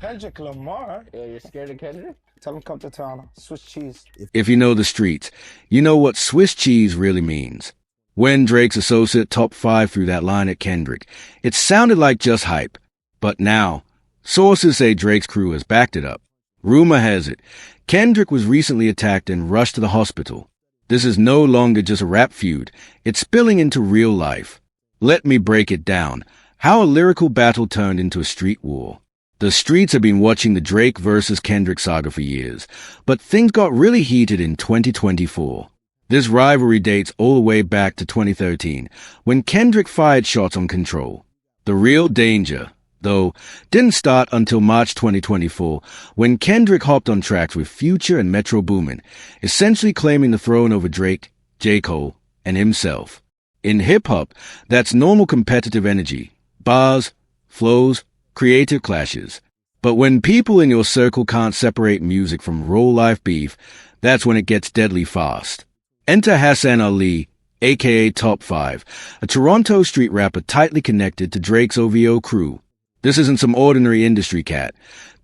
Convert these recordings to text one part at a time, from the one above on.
Kendrick Lamar? Yeah, you're scared of Kendrick? Tell him come to Toronto. Swiss cheese. If you know the streets, you know what Swiss cheese really means. When Drake's associate Top 5 threw that line at Kendrick, it sounded like just hype. But now, sources say Drake's crew has backed it up. Rumor has it, Kendrick was recently attacked and rushed to the hospital. This is no longer just a rap feud, it's spilling into real life. Let me break it down, how a lyrical battle turned into a street war. The streets have been watching the Drake versus Kendrick saga for years, but things got really heated in 2024. This rivalry dates all the way back to 2013, when Kendrick fired shots on Control. The real danger, though, didn't start until March 2024, when Kendrick hopped on tracks with Future and Metro Boomin, essentially claiming the throne over Drake, J. Cole, and himself. In hip-hop, that's normal competitive energy, bars, flows, creative clashes. But when people in your circle can't separate music from real-life beef, that's when it gets deadly fast. Enter Hassan Ali, aka Top 5, a Toronto street rapper tightly connected to Drake's OVO crew. This isn't some ordinary industry cat.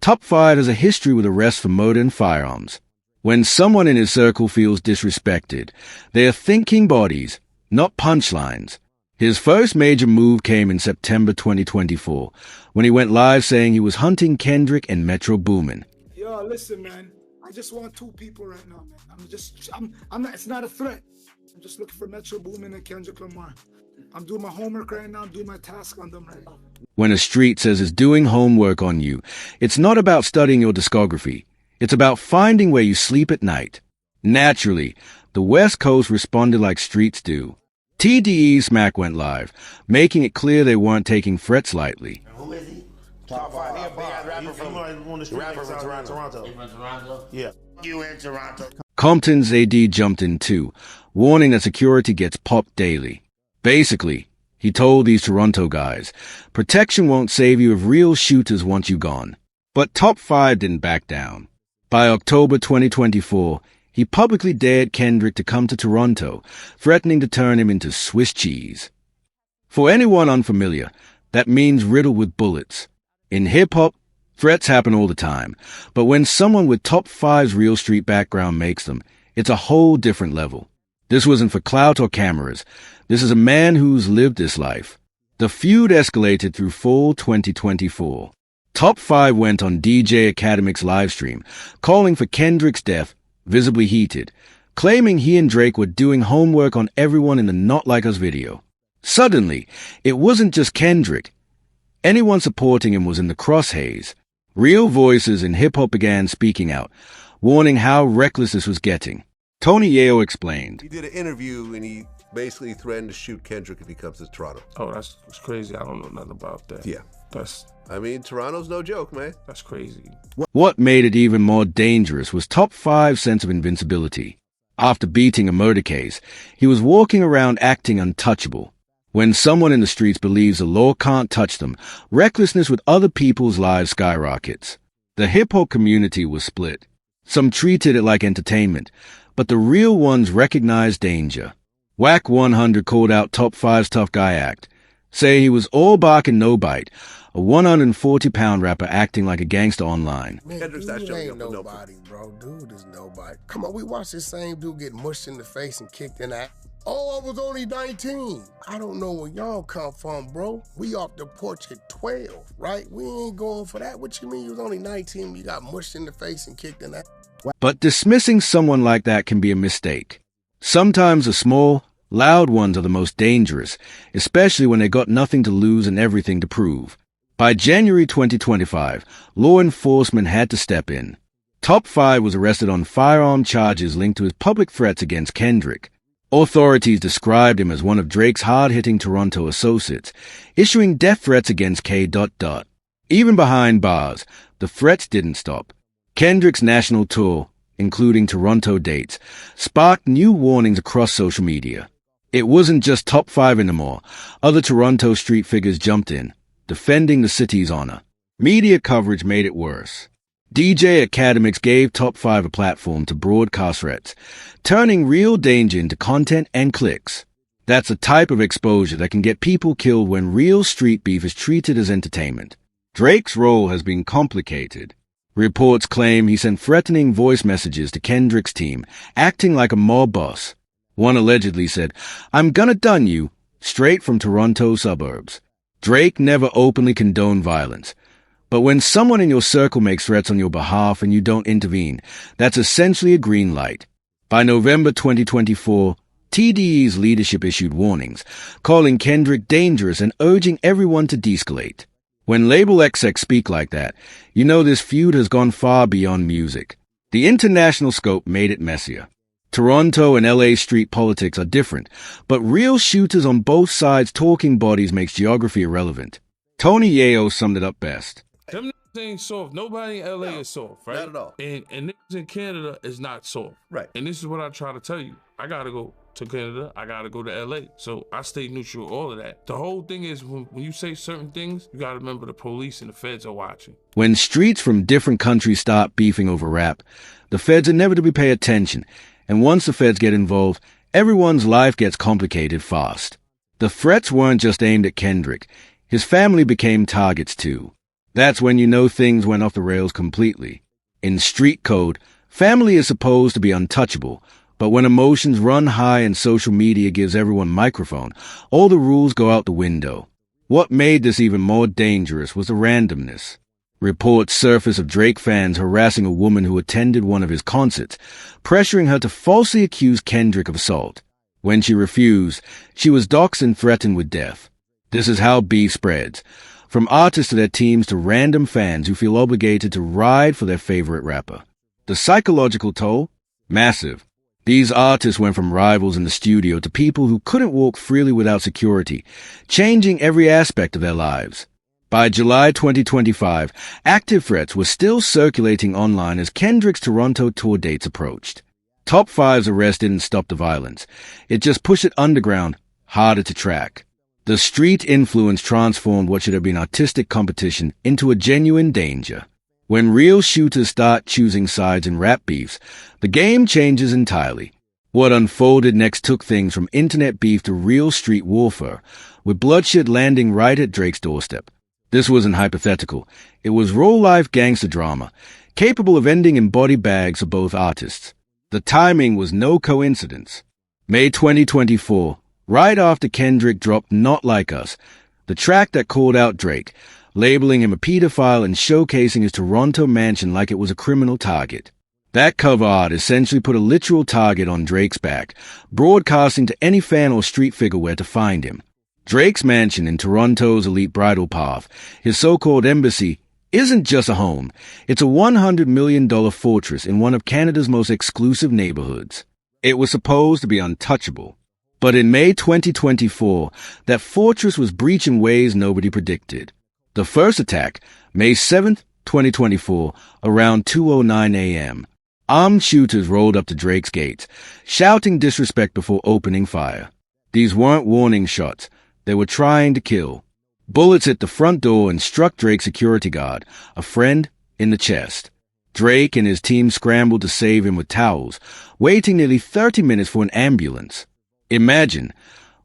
Top 5 has a history with arrests for murder and firearms. When someone in his circle feels disrespected, they are thinking bodies, not punchlines. His first major move came in September 2024, when he went live saying he was hunting Kendrick and Metro Boomin. Yo, listen, man. I just want two people right now, man. I'm not, it's not a threat. I'm just looking for Metro Boomin and Kendrick Lamar. I'm doing my homework right now. I'm doing my task on them right now. When a street says it's doing homework on you, it's not about studying your discography. It's about finding where you sleep at night. Naturally, the West Coast responded like streets do. TDE Smack went live, making it clear they weren't taking threats lightly. Who is he? Top 5. He a big rapper from Toronto. He from Toronto? Yeah. You in Toronto? Compton's AD jumped in too, warning that security gets popped daily. Basically, he told these Toronto guys, protection won't save you if real shooters want you gone. But Top 5 didn't back down. By October 2024, he publicly dared Kendrick to come to Toronto, threatening to turn him into Swiss cheese. For anyone unfamiliar, that means riddled with bullets. In hip-hop, threats happen all the time, but when someone with Top 5's real street background makes them, it's a whole different level. This wasn't for clout or cameras. This is a man who's lived this life. The feud escalated through fall 2024. Top 5 went on DJ Academic's livestream, calling for Kendrick's death, visibly heated, claiming he and Drake were doing homework on everyone in the Not Like Us video. Suddenly, it wasn't just Kendrick. Anyone supporting him was in the crosshairs. Real voices in hip-hop began speaking out, warning how reckless this was getting. Tony Yeo explained. He did an interview and he basically threatened to shoot Kendrick if he comes to Toronto. Oh, that's crazy. I don't know nothing about that. Yeah. Toronto's no joke, man. That's crazy. What made it even more dangerous was Top 5's sense of invincibility. After beating a murder case, he was walking around acting untouchable. When someone in the streets believes the law can't touch them, recklessness with other people's lives skyrockets. The hip-hop community was split. Some treated it like entertainment, but the real ones recognized danger. Whack 100 called out Top 5's tough guy act, say he was all bark and no bite, a 140-pound rapper acting like a gangster online. Man, Kendrick's not dude showing ain't up for no nobody, bro. Dude is nobody. Come on, we watched this same dude get mushed in the face and kicked in the ass. Oh, I was only 19. I don't know where y'all come from, bro. We off the porch at 12, right? We ain't going for that. What you mean you was only 19 when you got mushed in the face and kicked in the ass? But dismissing someone like that can be a mistake. Sometimes the small, loud ones are the most dangerous, especially when they got nothing to lose and everything to prove. By January 2025, law enforcement had to step in. Top 5 was arrested on firearm charges linked to his public threats against Kendrick. Authorities described him as one of Drake's hard-hitting Toronto associates, issuing death threats against K. Even behind bars, the threats didn't stop. Kendrick's national tour, including Toronto dates, sparked new warnings across social media. It wasn't just Top 5 anymore. Other Toronto street figures jumped in, defending the city's honor. Media coverage made it worse. DJ Academics gave Top 5 a platform to broadcast threats, turning real danger into content and clicks. That's a type of exposure that can get people killed when real street beef is treated as entertainment. Drake's role has been complicated. Reports claim he sent threatening voice messages to Kendrick's team, acting like a mob boss. One allegedly said, "I'm gonna done you," straight from Toronto suburbs. Drake never openly condoned violence. But when someone in your circle makes threats on your behalf and you don't intervene, that's essentially a green light. By November 2024, TDE's leadership issued warnings, calling Kendrick dangerous and urging everyone to de-escalate. When label execs speak like that, you know this feud has gone far beyond music. The international scope made it messier. Toronto and LA street politics are different, but real shooters on both sides talking bodies makes geography irrelevant. Tony Yayo summed it up best. Them niggas ain't soft. Nobody in LA is soft, right? Not at all. And niggas in Canada is not soft. Right. And this is what I try to tell you. I gotta go to Canada. I gotta go to LA. So I stay neutral, all of that. The whole thing is when you say certain things, you gotta remember the police and the feds are watching. When streets from different countries start beefing over rap, the feds inevitably pay attention, and once the feds get involved, everyone's life gets complicated fast. The threats weren't just aimed at Kendrick. His family became targets too. That's when you know things went off the rails completely. In street code, family is supposed to be untouchable, but when emotions run high and social media gives everyone microphone, all the rules go out the window. What made this even more dangerous was the randomness. Reports surfaced of Drake fans harassing a woman who attended one of his concerts, pressuring her to falsely accuse Kendrick of assault. When she refused, she was doxxed and threatened with death. This is how beef spreads. From artists to their teams to random fans who feel obligated to ride for their favorite rapper. The psychological toll? Massive. These artists went from rivals in the studio to people who couldn't walk freely without security, changing every aspect of their lives. By July 2025, active threats were still circulating online as Kendrick's Toronto tour dates approached. Top 5's arrest didn't stop the violence. It just pushed it underground, harder to track. The street influence transformed what should have been artistic competition into a genuine danger. When real shooters start choosing sides in rap beefs, the game changes entirely. What unfolded next took things from internet beef to real street warfare, with bloodshed landing right at Drake's doorstep. This wasn't hypothetical. It was real-life gangster drama, capable of ending in body bags for both artists. The timing was no coincidence. May 2024, right after Kendrick dropped Not Like Us, the track that called out Drake, labeling him a pedophile and showcasing his Toronto mansion like it was a criminal target. That cover art essentially put a literal target on Drake's back, broadcasting to any fan or street figure where to find him. Drake's mansion in Toronto's elite bridle path, his so-called embassy, isn't just a home. It's a $100 million fortress in one of Canada's most exclusive neighborhoods. It was supposed to be untouchable. But in May 2024, that fortress was breached in ways nobody predicted. The first attack, May 7th, 2024, around 2:09 a.m. Armed shooters rolled up to Drake's gates, shouting disrespect before opening fire. These weren't warning shots. They were trying to kill. Bullets hit the front door and struck Drake's security guard, a friend, in the chest. Drake and his team scrambled to save him with towels, waiting nearly 30 minutes for an ambulance. Imagine,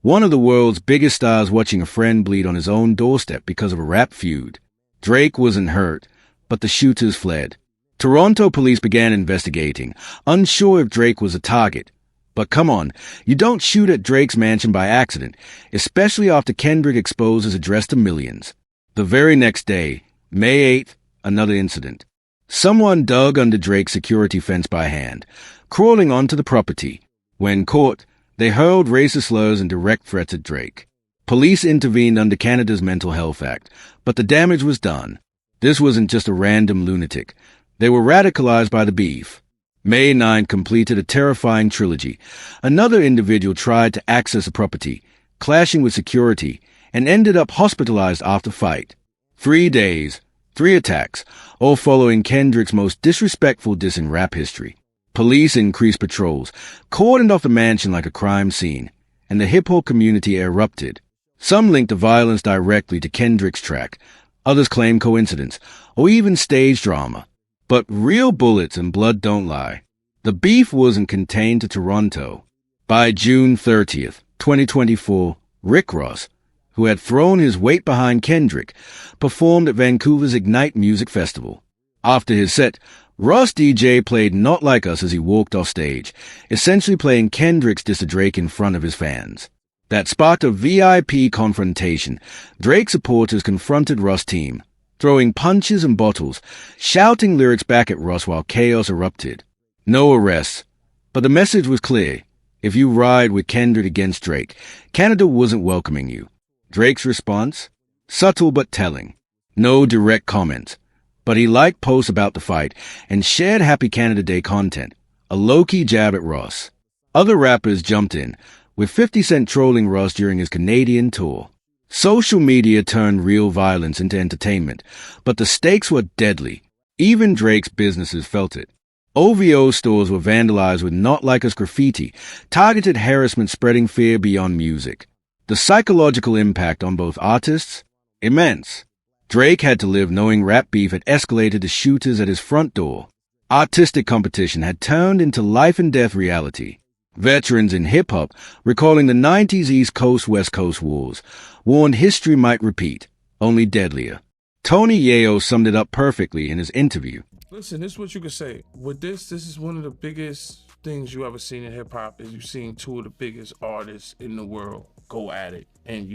one of the world's biggest stars watching a friend bleed on his own doorstep because of a rap feud. Drake wasn't hurt, but the shooters fled. Toronto police began investigating, unsure if Drake was a target. But come on, you don't shoot at Drake's mansion by accident, especially after Kendrick exposed his address to millions. The very next day, May 8th, another incident. Someone dug under Drake's security fence by hand, crawling onto the property. When caught, they hurled racist slurs and direct threats at Drake. Police intervened under Canada's Mental Health Act, but the damage was done. This wasn't just a random lunatic. They were radicalized by the beef. May 9 completed a terrifying trilogy. Another individual tried to access a property, clashing with security, and ended up hospitalized after fight. 3 days, 3 attacks, all following Kendrick's most disrespectful diss in rap history. Police increased patrols, cordoned off the mansion like a crime scene, and the hip-hop community erupted. Some linked the violence directly to Kendrick's track. Others claimed coincidence, or even stage drama. But real bullets and blood don't lie. The beef wasn't contained to Toronto. By June 30th, 2024, Rick Ross, who had thrown his weight behind Kendrick, performed at Vancouver's Ignite Music Festival. After his set, Ross DJ played Not Like Us as he walked off stage, essentially playing Kendrick's diss to Drake in front of his fans. That sparked a VIP confrontation. Drake supporters confronted Ross' team, throwing punches and bottles, shouting lyrics back at Ross while chaos erupted. No arrests, but the message was clear. If you ride with Kendrick against Drake, Canada wasn't welcoming you. Drake's response? Subtle but telling. No direct comments. But he liked posts about the fight and shared Happy Canada Day content, a low-key jab at Ross. Other rappers jumped in, with 50 Cent trolling Ross during his Canadian tour. Social media turned real violence into entertainment, but the stakes were deadly. Even Drake's businesses felt it. OVO stores were vandalized with Not Like Us graffiti, targeted harassment spreading fear beyond music. The psychological impact on both artists? Immense. Drake had to live knowing rap beef had escalated to shooters at his front door. Artistic competition had turned into life-and-death reality. Veterans in hip-hop, recalling the 90s East Coast-West Coast wars, warned history might repeat, only deadlier. Tony Yayo summed it up perfectly in his interview. Listen, this is what you could say. With this is one of the biggest things you ever seen in hip-hop, is you've seen two of the biggest artists in the world go at it. And,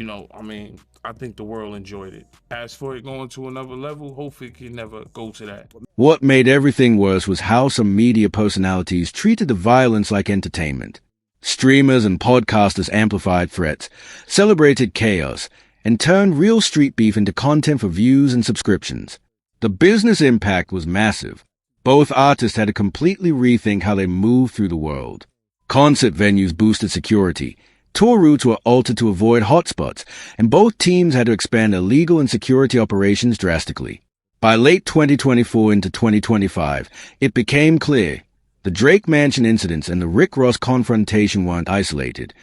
I think the world enjoyed it. As for it going to another level, hopefully it can never go to that. What made everything worse was how some media personalities treated the violence like entertainment. Streamers and podcasters amplified threats, celebrated chaos, and turned real street beef into content for views and subscriptions. The business impact was massive. Both artists had to completely rethink how they moved through the world. Concert venues boosted security. Tour routes were altered to avoid hotspots, and both teams had to expand their legal and security operations drastically. By late 2024 into 2025, it became clear the Drake Mansion incidents and the Rick Ross confrontation weren't isolated.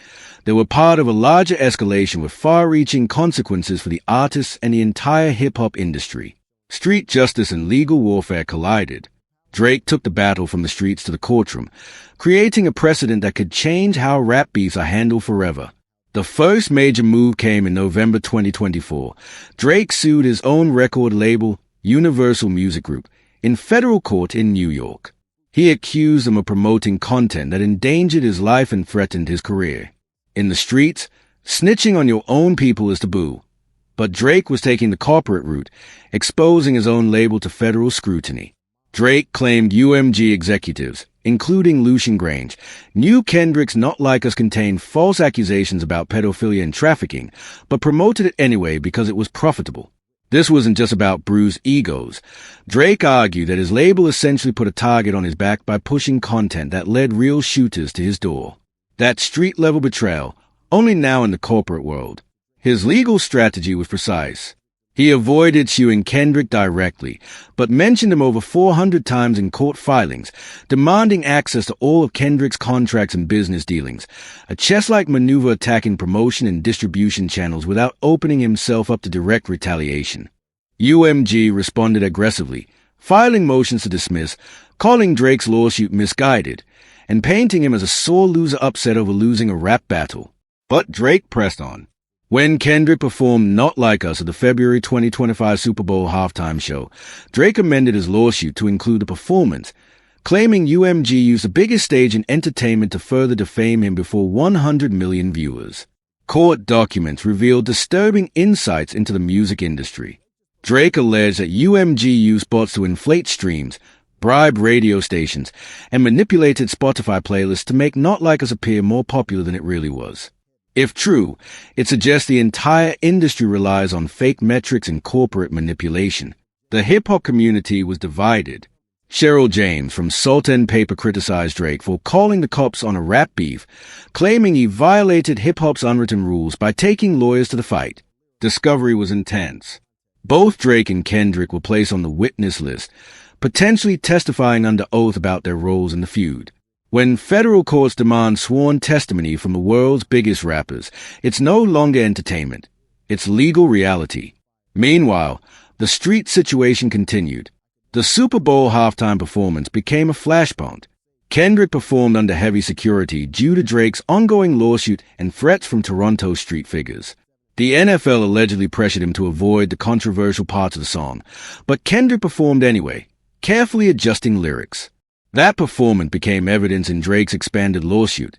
They were part of a larger escalation with far-reaching consequences for the artists and the entire hip-hop industry. Street justice and legal warfare collided. Drake took the battle from the streets to the courtroom, creating a precedent that could change how rap beefs are handled forever. The first major move came in November 2024. Drake sued his own record label, Universal Music Group, in federal court in New York. He accused them of promoting content that endangered his life and threatened his career. In the streets, snitching on your own people is taboo. But Drake was taking the corporate route, exposing his own label to federal scrutiny. Drake claimed UMG executives, including Lucian Grange, knew Kendrick's Not Like Us contained false accusations about pedophilia and trafficking, but promoted it anyway because it was profitable. This wasn't just about bruised egos. Drake argued that his label essentially put a target on his back by pushing content that led real shooters to his door. That street-level betrayal, only now in the corporate world. His legal strategy was precise. He avoided suing Kendrick directly, but mentioned him over 400 times in court filings, demanding access to all of Kendrick's contracts and business dealings, a chess-like maneuver attacking promotion and distribution channels without opening himself up to direct retaliation. UMG responded aggressively, filing motions to dismiss, calling Drake's lawsuit misguided, and painting him as a sore loser upset over losing a rap battle. But Drake pressed on. When Kendrick performed Not Like Us at the February 2025 Super Bowl halftime show, Drake amended his lawsuit to include a performance, claiming UMG used the biggest stage in entertainment to further defame him before 100 million viewers. Court documents revealed disturbing insights into the music industry. Drake alleged that UMG used bots to inflate streams, bribed radio stations, and manipulated Spotify playlists to make Not Like Us appear more popular than it really was. If true, it suggests the entire industry relies on fake metrics and corporate manipulation. The hip-hop community was divided. Cheryl James from Salt and Paper criticized Drake for calling the cops on a rap beef, claiming he violated hip-hop's unwritten rules by taking lawyers to the fight. Discovery was intense. Both Drake and Kendrick were placed on the witness list, potentially testifying under oath about their roles in the feud. When federal courts demand sworn testimony from the world's biggest rappers, it's no longer entertainment. It's legal reality. Meanwhile, the street situation continued. The Super Bowl halftime performance became a flashpoint. Kendrick performed under heavy security due to Drake's ongoing lawsuit and threats from Toronto street figures. The NFL allegedly pressured him to avoid the controversial parts of the song, but Kendrick performed anyway, carefully adjusting lyrics. That performance became evidence in Drake's expanded lawsuit,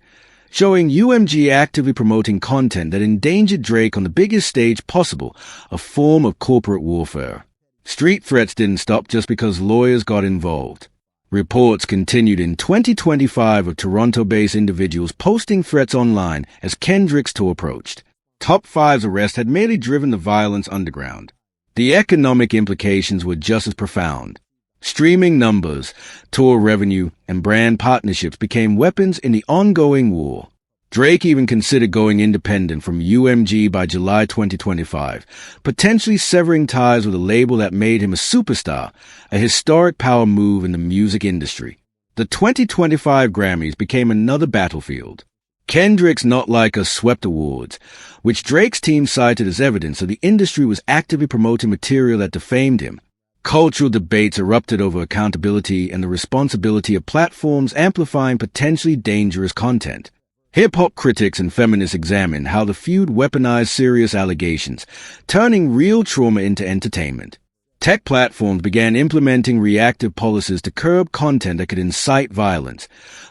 showing UMG actively promoting content that endangered Drake on the biggest stage possible, a form of corporate warfare. Street threats didn't stop just because lawyers got involved. Reports continued in 2025 of Toronto-based individuals posting threats online as Kendrick's tour approached. Top 5's arrest had merely driven the violence underground. The economic implications were just as profound. Streaming numbers, tour revenue, and brand partnerships became weapons in the ongoing war. Drake even considered going independent from UMG by July 2025, potentially severing ties with a label that made him a superstar, a historic power move in the music industry. The 2025 Grammys became another battlefield. Kendrick's Not Like Us swept awards, which Drake's team cited as evidence that the industry was actively promoting material that defamed him. Cultural debates erupted over accountability and the responsibility of platforms amplifying potentially dangerous content. Hip-hop critics and feminists examined how the feud weaponized serious allegations, turning real trauma into entertainment. Tech platforms began implementing reactive policies to curb content that could incite violence.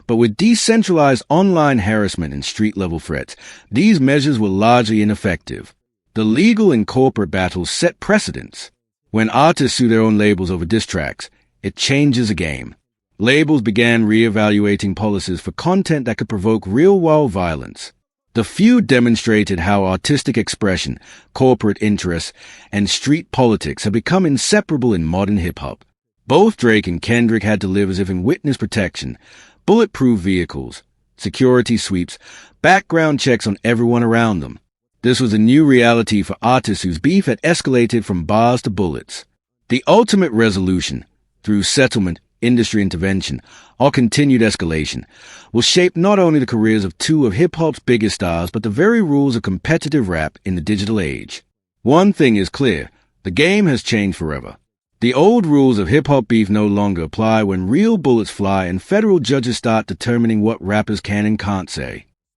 But with decentralized online harassment and street-level threats, these measures were largely ineffective. The legal and corporate battles set precedents. When artists sue their own labels over diss tracks, it changes the game. Labels began re-evaluating policies for content that could provoke real-world violence. The feud demonstrated how artistic expression, corporate interests, and street politics have become inseparable in modern hip-hop. Both Drake and Kendrick had to live as if in witness protection, bulletproof vehicles, security sweeps, background checks on everyone around them. This was a new reality for artists whose beef had escalated from bars to bullets. The ultimate resolution, through settlement, industry intervention, or continued escalation, will shape not only the careers of two of hip-hop's biggest stars, but the very rules of competitive rap in the digital age. One thing is clear, the game has changed forever. The old rules of hip-hop beef no longer apply when real bullets fly and federal judges start determining what rappers can and can't say.